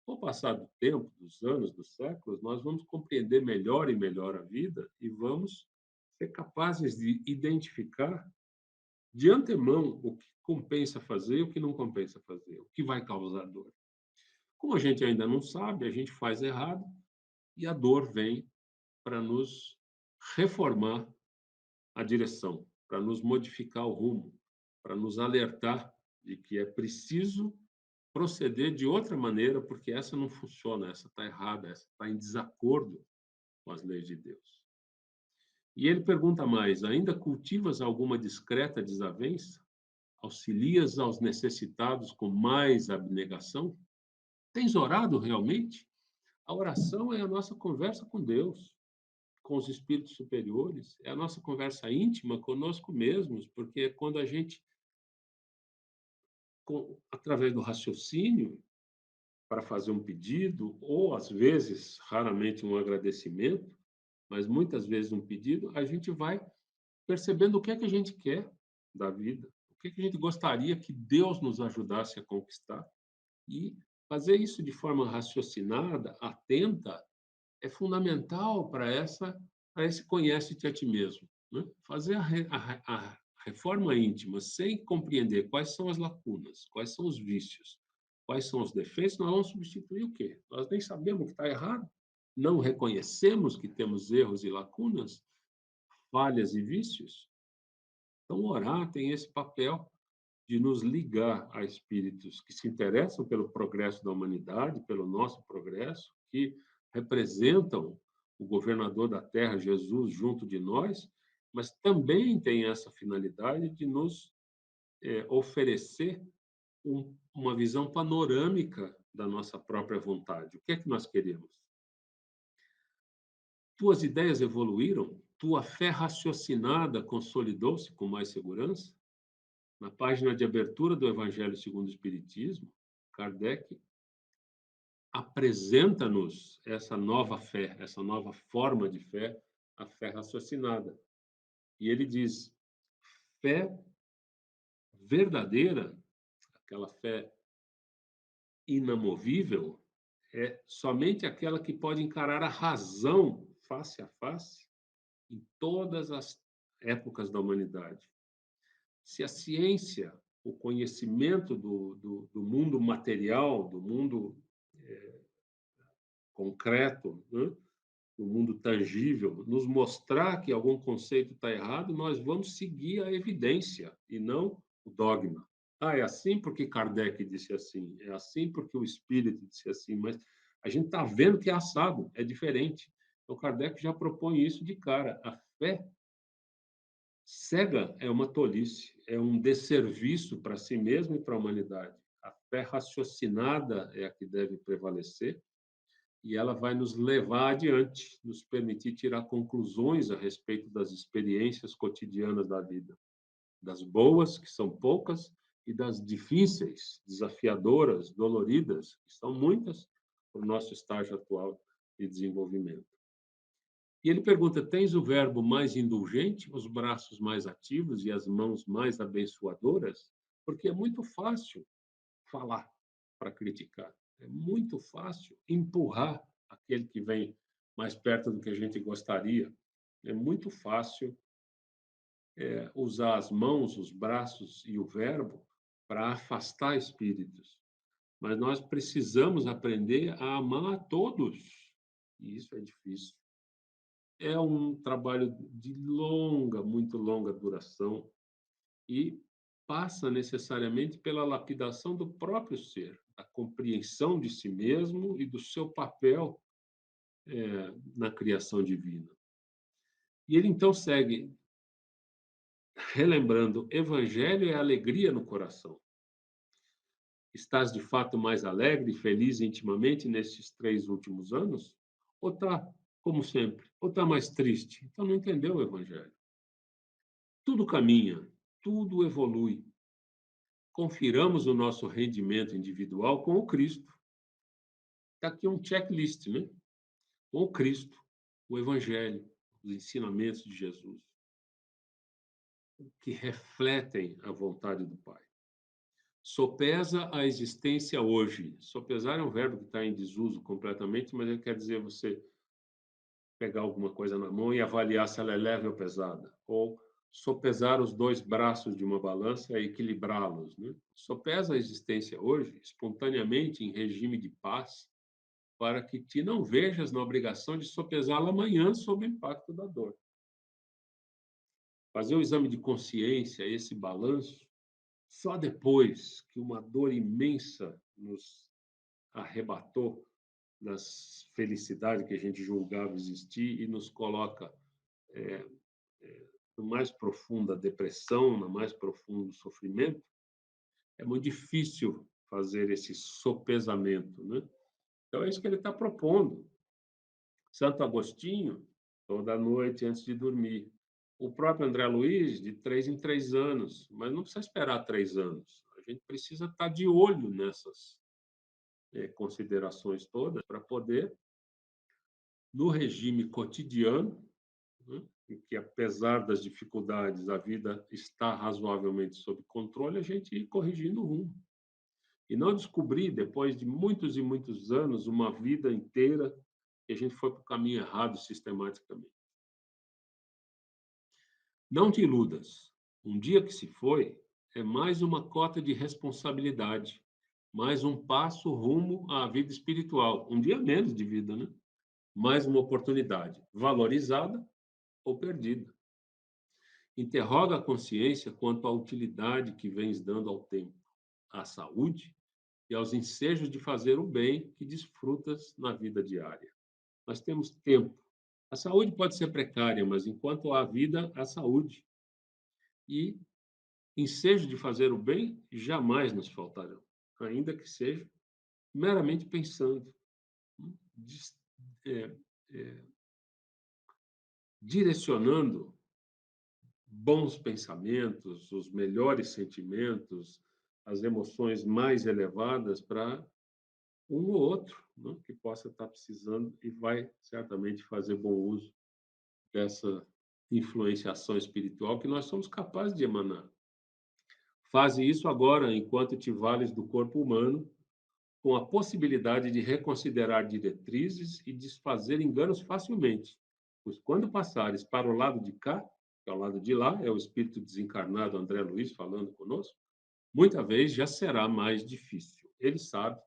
Com o passar do tempo, dos anos, dos séculos, nós vamos compreender melhor e melhor a vida e vamos ser capazes de identificar de antemão o que compensa fazer e o que não compensa fazer, o que vai causar dor. Como a gente ainda não sabe, a gente faz errado e a dor vem para nos reformar a direção, para nos modificar o rumo, para nos alertar de que é preciso proceder de outra maneira, porque essa não funciona, essa está errada, essa está em desacordo com as leis de Deus. E ele pergunta mais: ainda cultivas alguma discreta desavença? Auxilias aos necessitados com mais abnegação? Tens orado realmente? A oração é a nossa conversa com Deus, com os espíritos superiores, é a nossa conversa íntima conosco mesmos, porque quando a gente, através do raciocínio, para fazer um pedido, ou às vezes, raramente, um agradecimento, mas muitas vezes um pedido, a gente vai percebendo o que é que a gente quer da vida, o que é que a gente gostaria que Deus nos ajudasse a conquistar. E fazer isso de forma raciocinada, atenta, é fundamental para esse conhece-te a ti mesmo, né? Fazer a reforma íntima sem compreender quais são as lacunas, quais são os vícios, quais são os defeitos, nós vamos substituir o quê? Nós nem sabemos o que está errado, não reconhecemos que temos erros e lacunas, falhas e vícios. Então, orar tem esse papel de nos ligar a espíritos que se interessam pelo progresso da humanidade, pelo nosso progresso, que representam o governador da terra, Jesus, junto de nós, mas também tem essa finalidade de nos oferecer uma visão panorâmica da nossa própria vontade. O que é que nós queremos? Tuas ideias evoluíram? Tua fé raciocinada consolidou-se com mais segurança? Na página de abertura do Evangelho segundo o Espiritismo, Kardec apresenta-nos essa nova fé, essa nova forma de fé, a fé raciocinada. E ele diz: fé verdadeira, aquela fé inamovível, é somente aquela que pode encarar a razão face a face em todas as épocas da humanidade. Se a ciência, o conhecimento do mundo material, do mundo concreto, né, do mundo tangível, nos mostrar que algum conceito está errado, nós vamos seguir a evidência e não o dogma. Ah, é assim porque Kardec disse assim, é assim porque o Espírito disse assim, mas a gente está vendo que é assado, é diferente. Então, Kardec já propõe isso de cara. A fé cega é uma tolice, é um desserviço para si mesmo e para a humanidade. A fé raciocinada é a que deve prevalecer e ela vai nos levar adiante, nos permitir tirar conclusões a respeito das experiências cotidianas da vida, das boas, que são poucas, e das difíceis, desafiadoras, doloridas, que são muitas, para o nosso estágio atual de desenvolvimento. E ele pergunta: tens o verbo mais indulgente, os braços mais ativos e as mãos mais abençoadoras? Porque é muito fácil falar para criticar. É muito fácil empurrar aquele que vem mais perto do que a gente gostaria. É muito fácil usar as mãos, os braços e o verbo para afastar espíritos. Mas nós precisamos aprender a amar a todos. E isso é difícil. É um trabalho de longa, muito longa duração e passa necessariamente pela lapidação do próprio ser, a compreensão de si mesmo e do seu papel na criação divina. E ele então segue relembrando: Evangelho é alegria no coração. Estás de fato mais alegre e feliz intimamente nestes 3 últimos anos? Ou está, como sempre, ou está mais triste? Então não entendeu o Evangelho. Tudo caminha, tudo evolui. Confiramos o nosso rendimento individual com o Cristo. Está aqui um checklist, né? Com o Cristo, o Evangelho, os ensinamentos de Jesus, que refletem a vontade do Pai. Sopesa a existência hoje. Sopesar é um verbo que está em desuso completamente, mas ele quer dizer você pegar alguma coisa na mão e avaliar se ela é leve ou pesada. Ou sopesar os 2 braços de uma balança e equilibrá-los, né? Sopesa a existência hoje, espontaneamente, em regime de paz, para que te não vejas na obrigação de sopesá-la amanhã sob o impacto da dor. Fazer o exame de consciência, esse balanço, só depois que uma dor imensa nos arrebatou das felicidades que a gente julgava existir e nos coloca na mais profunda depressão, na mais profundo sofrimento, é muito difícil fazer esse sopesamento, né? Então é isso que ele está propondo. Santo Agostinho, toda noite antes de dormir. O próprio André Luiz, de 3 em 3 anos, mas não precisa esperar 3 anos. A gente precisa estar de olho nessas considerações todas para poder, no regime cotidiano, né, em que, apesar das dificuldades, a vida está razoavelmente sob controle, a gente ir corrigindo o rumo. E não descobrir, depois de muitos e muitos anos, uma vida inteira, que a gente foi para o caminho errado sistematicamente. Não te iludas. Um dia que se foi é mais uma cota de responsabilidade, mais um passo rumo à vida espiritual. Um dia menos de vida, né? Mais uma oportunidade, valorizada ou perdida. Interroga a consciência quanto à utilidade que vens dando ao tempo, à saúde e aos ensejos de fazer o bem que desfrutas na vida diária. Nós temos tempo A saúde pode ser precária, mas enquanto há vida, há saúde. E ensejo de fazer o bem jamais nos faltarão, ainda que seja meramente pensando, dis- é, é, direcionando bons pensamentos, os melhores sentimentos, as emoções mais elevadas para um ou outro, né, que possa estar precisando e vai certamente fazer bom uso dessa influenciação espiritual que nós somos capazes de emanar. Faze isso agora, enquanto te vales do corpo humano, com a possibilidade de reconsiderar diretrizes e desfazer enganos facilmente, pois quando passares para o lado de cá, que é o lado de lá, é o espírito desencarnado André Luiz falando conosco, muita vez já será mais difícil. Ele sabe,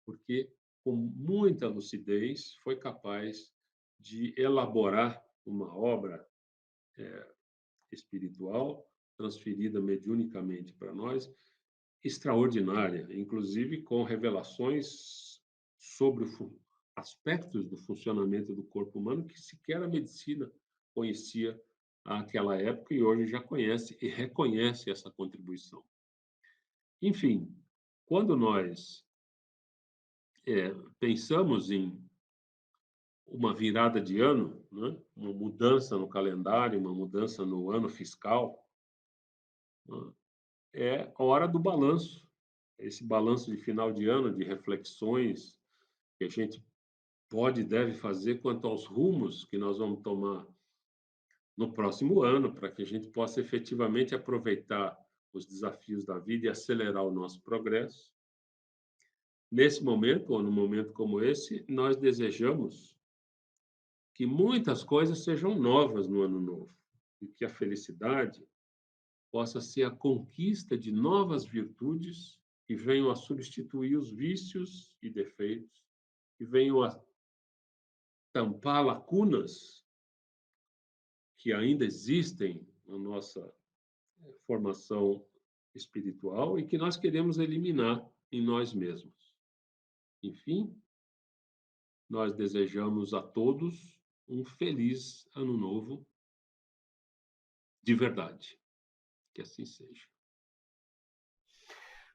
porque com muita lucidez foi capaz de elaborar uma obra espiritual transferida mediunicamente para nós, extraordinária, inclusive com revelações sobre aspectos do funcionamento do corpo humano que sequer a medicina conhecia àquela época e hoje já conhece e reconhece essa contribuição. Enfim, quando nós pensamos em uma virada de ano, né? Uma mudança no calendário, uma mudança no ano fiscal, né? É a hora do balanço. Esse balanço de final de ano, de reflexões que a gente pode e deve fazer quanto aos rumos que nós vamos tomar no próximo ano, para que a gente possa efetivamente aproveitar os desafios da vida e acelerar o nosso progresso. Nesse momento, ou num momento como esse, nós desejamos que muitas coisas sejam novas no ano novo e que a felicidade possa ser a conquista de novas virtudes que venham a substituir os vícios e defeitos, que venham a tampar lacunas que ainda existem na nossa formação espiritual e que nós queremos eliminar em nós mesmos. Enfim, nós desejamos a todos um feliz ano novo de verdade. Que assim seja.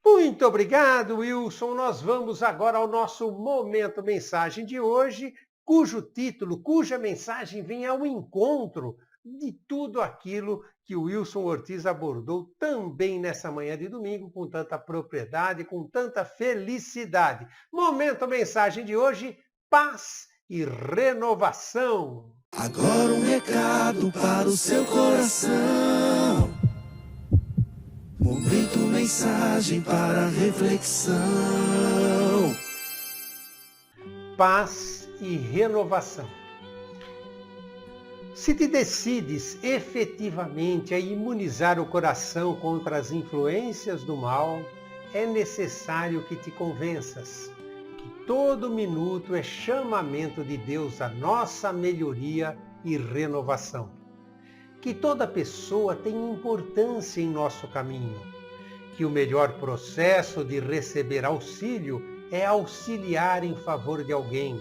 Muito obrigado, Wilson. Nós vamos agora ao nosso Momento Mensagem de hoje, cujo título, cuja mensagem vem ao encontro de tudo aquilo que o Wilson Ortiz abordou também nessa manhã de domingo, com tanta propriedade, com tanta felicidade. Momento Mensagem de hoje, paz e renovação. Agora um recado para o seu coração. Momento mensagem para reflexão. Paz e renovação. Se te decides efetivamente a imunizar o coração contra as influências do mal, é necessário que te convenças que todo minuto é chamamento de Deus à nossa melhoria e renovação. Que toda pessoa tem importância em nosso caminho, que o melhor processo de receber auxílio é auxiliar em favor de alguém,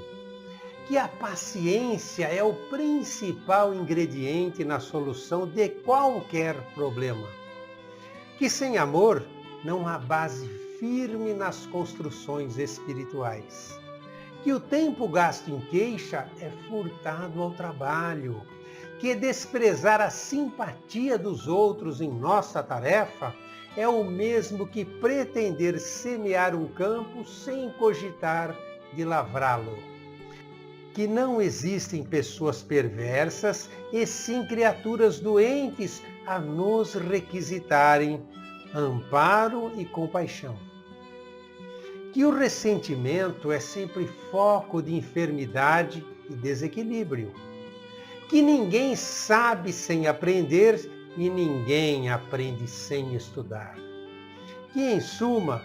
que a paciência é o principal ingrediente na solução de qualquer problema, que sem amor não há base firme nas construções espirituais, que o tempo gasto em queixa é furtado ao trabalho, que desprezar a simpatia dos outros em nossa tarefa é o mesmo que pretender semear um campo sem cogitar de lavrá-lo. Que não existem pessoas perversas e sim criaturas doentes a nos requisitarem amparo e compaixão. Que o ressentimento é sempre foco de enfermidade e desequilíbrio. Que ninguém sabe sem aprender e ninguém aprende sem estudar. Que, em suma,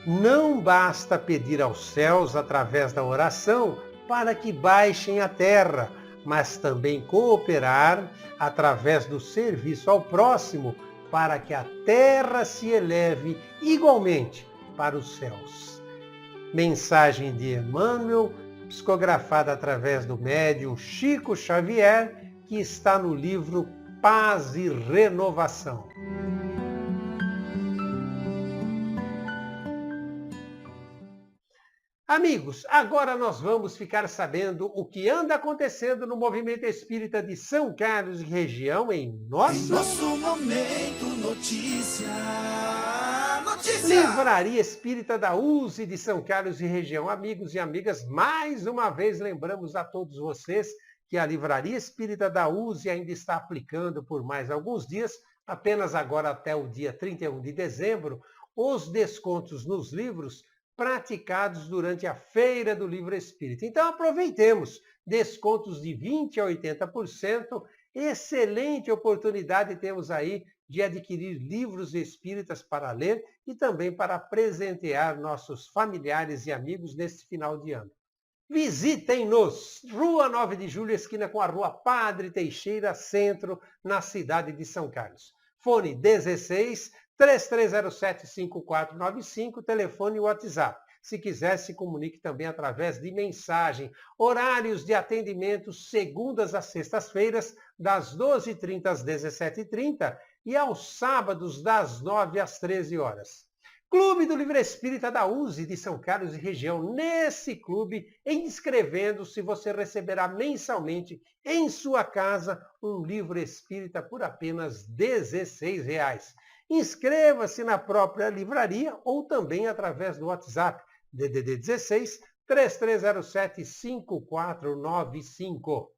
não basta pedir aos céus através da oração para que baixem a terra, mas também cooperar através do serviço ao próximo para que a terra se eleve igualmente para os céus. Mensagem de Emmanuel, psicografada através do médium Chico Xavier, que está no livro Paz e Renovação. Amigos, agora nós vamos ficar sabendo o que anda acontecendo no movimento espírita de São Carlos e região em nosso Momento Notícia. Livraria Espírita da USE de São Carlos e região. Amigos e amigas, mais uma vez lembramos a todos vocês que a Livraria Espírita da USE ainda está aplicando por mais alguns dias, apenas agora até o dia 31 de dezembro, os descontos nos livros praticados durante a Feira do Livro Espírita. Então aproveitemos, descontos de 20% a 80%, excelente oportunidade temos aí de adquirir livros espíritas para ler e também para presentear nossos familiares e amigos neste final de ano. Visitem-nos, Rua 9 de Julho, esquina com a Rua Padre Teixeira, centro, na cidade de São Carlos. Fone 16 3307-5495, telefone e WhatsApp. Se quiser, se comunique também através de mensagem. Horários de atendimento segundas às sextas-feiras, das 12h30 às 17h30 e aos sábados, das 9 às 13 horas. Clube do Livro Espírita da USE de São Carlos e região. Nesse clube, inscrevendo-se, você receberá mensalmente em sua casa um livro espírita por apenas R$16. Inscreva-se na própria livraria ou também através do WhatsApp DDD 16 3307 5495.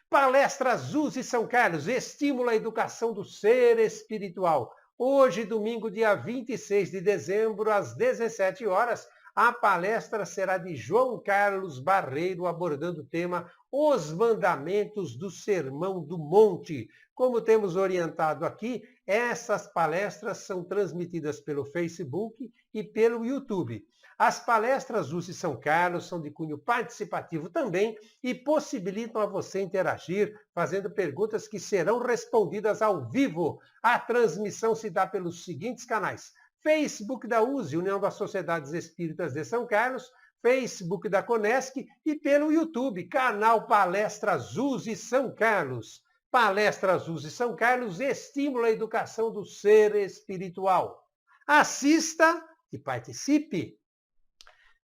Palestras USE São Carlos, estímulo à educação do ser espiritual. Hoje, domingo, dia 26 de dezembro, às 17 horas, a palestra será de João Carlos Barreiro, abordando o tema Os Mandamentos do Sermão do Monte. Como temos orientado aqui, essas palestras são transmitidas pelo Facebook e pelo YouTube. As palestras USE São Carlos são de cunho participativo também e possibilitam a você interagir, fazendo perguntas que serão respondidas ao vivo. A transmissão se dá pelos seguintes canais: Facebook da USE, União das Sociedades Espíritas de São Carlos, Facebook da Conesc e pelo YouTube, canal Palestras USE São Carlos. Palestras USE São Carlos estimula a educação do ser espiritual. Assista e participe!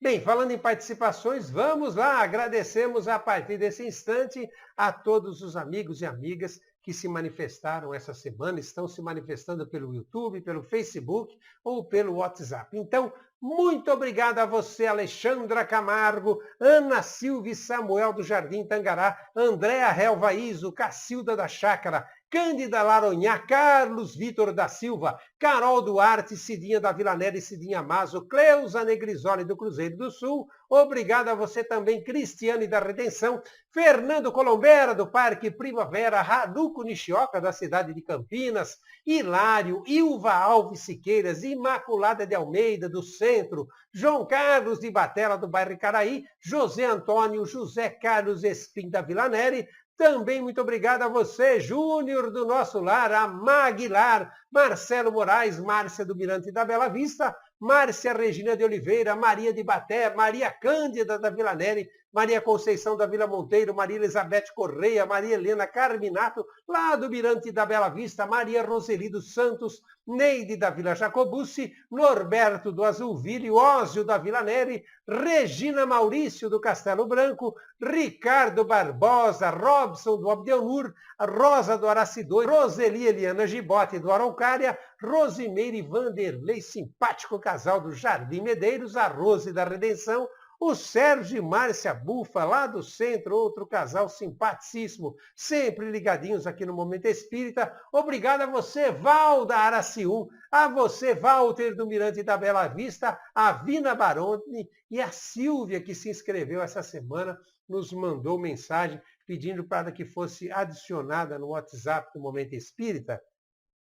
Bem, falando em participações, vamos lá, agradecemos a partir desse instante a todos os amigos e amigas que se manifestaram essa semana, estão se manifestando pelo YouTube, pelo Facebook ou pelo WhatsApp. Então, muito obrigado a você, Alexandra Camargo, Ana Silva e Samuel do Jardim Tangará, Andréa Helva Iso, Cacilda da Chácara, Cândida Laronhá, Carlos Vitor da Silva, Carol Duarte, Cidinha da Vila Nera e Cidinha Mazo, Cleusa Negrisoli do Cruzeiro do Sul, obrigado a você também, Cristiane da Redenção, Fernando Colombera do Parque Primavera, Haruko Nishioka da cidade de Campinas, Hilário, Ilva Alves Siqueiras, Imaculada de Almeida do Centro, João Carlos de Batela do bairro Icaraí, José Antônio, José Carlos Espim da Vila Neri. Também muito obrigado a você, Júnior do Nosso Lar, a Maguilar, Marcelo Moraes, Márcia do Mirante da Bela Vista, Márcia Regina de Oliveira, Maria de Baté, Maria Cândida da Vila Neri, Maria Conceição da Vila Monteiro, Maria Elizabeth Correia, Maria Helena Carminato, lá do Mirante da Bela Vista, Maria Roseli dos Santos, Neide da Vila Jacobucci, Norberto do Azulville, Ósio da Vila Neri, Regina Maurício do Castelo Branco, Ricardo Barbosa, Robson do Abdelnur, Rosa do Aracidoi, Roseli Eliana Gibote do Araucária, Rosimeire e Vanderlei, simpático casal do Jardim Medeiros, a Rose da Redenção, o Sérgio e Márcia Bufa, lá do centro, outro casal simpaticíssimo, sempre ligadinhos aqui no Momento Espírita. Obrigado a você, Val da Araciú, a você, Walter do Mirante da Bela Vista, a Vina Baroni e a Silvia, que se inscreveu essa semana, nos mandou mensagem pedindo para que fosse adicionada no WhatsApp do Momento Espírita.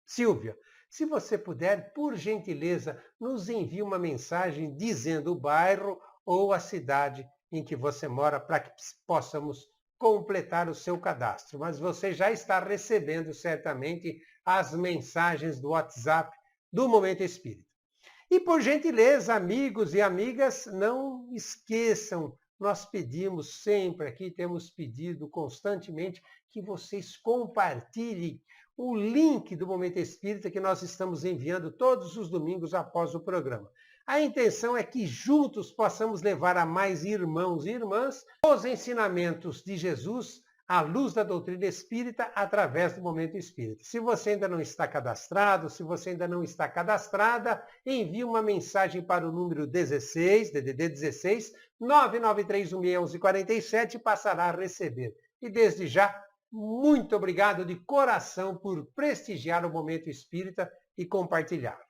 Silvia, se você puder, por gentileza, nos envie uma mensagem dizendo o bairro ou a cidade em que você mora para que possamos completar o seu cadastro. Mas você já está recebendo certamente as mensagens do WhatsApp do Momento Espírita. E por gentileza, amigos e amigas, não esqueçam nós pedimos sempre aqui, temos pedido constantemente que vocês compartilhem o link do Momento Espírita que nós estamos enviando todos os domingos após o programa. A intenção é que juntos possamos levar a mais irmãos e irmãs os ensinamentos de Jesus à luz da doutrina espírita através do Momento Espírita. Se você ainda não está cadastrado, se você ainda não está cadastrada, envie uma mensagem para o número 16, DDD 16, 993161147 e passará a receber. E desde já, muito obrigado de coração por prestigiar o Momento Espírita e compartilhar.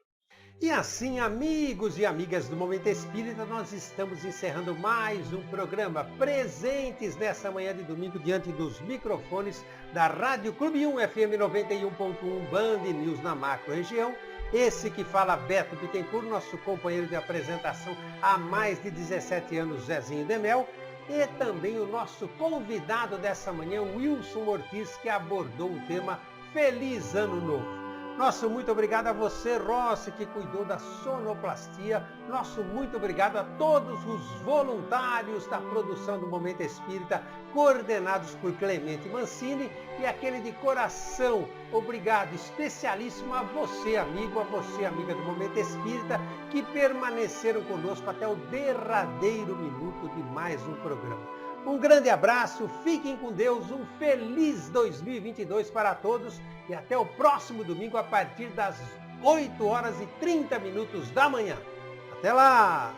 E assim, amigos e amigas do Momento Espírita, nós estamos encerrando mais um programa presentes nessa manhã de domingo diante dos microfones da Rádio Clube 1 FM 91.1 Band News na macro-região. Esse que fala Beto Bittencourt, nosso companheiro de apresentação há mais de 17 anos, Zezinho Demel, e também o nosso convidado dessa manhã, Wilson Ortiz, que abordou o tema Feliz Ano Novo. Nosso muito obrigado a você, Rossi, que cuidou da sonoplastia. Nosso muito obrigado a todos os voluntários da produção do Momento Espírita, coordenados por Clemente Mancini, e aquele de coração, obrigado especialíssimo a você, amigo, a você, amiga do Momento Espírita, que permaneceram conosco até o derradeiro minuto de mais um programa. Um grande abraço, fiquem com Deus, um feliz 2022 para todos e até o próximo domingo a partir das 8h30 da manhã. Até lá!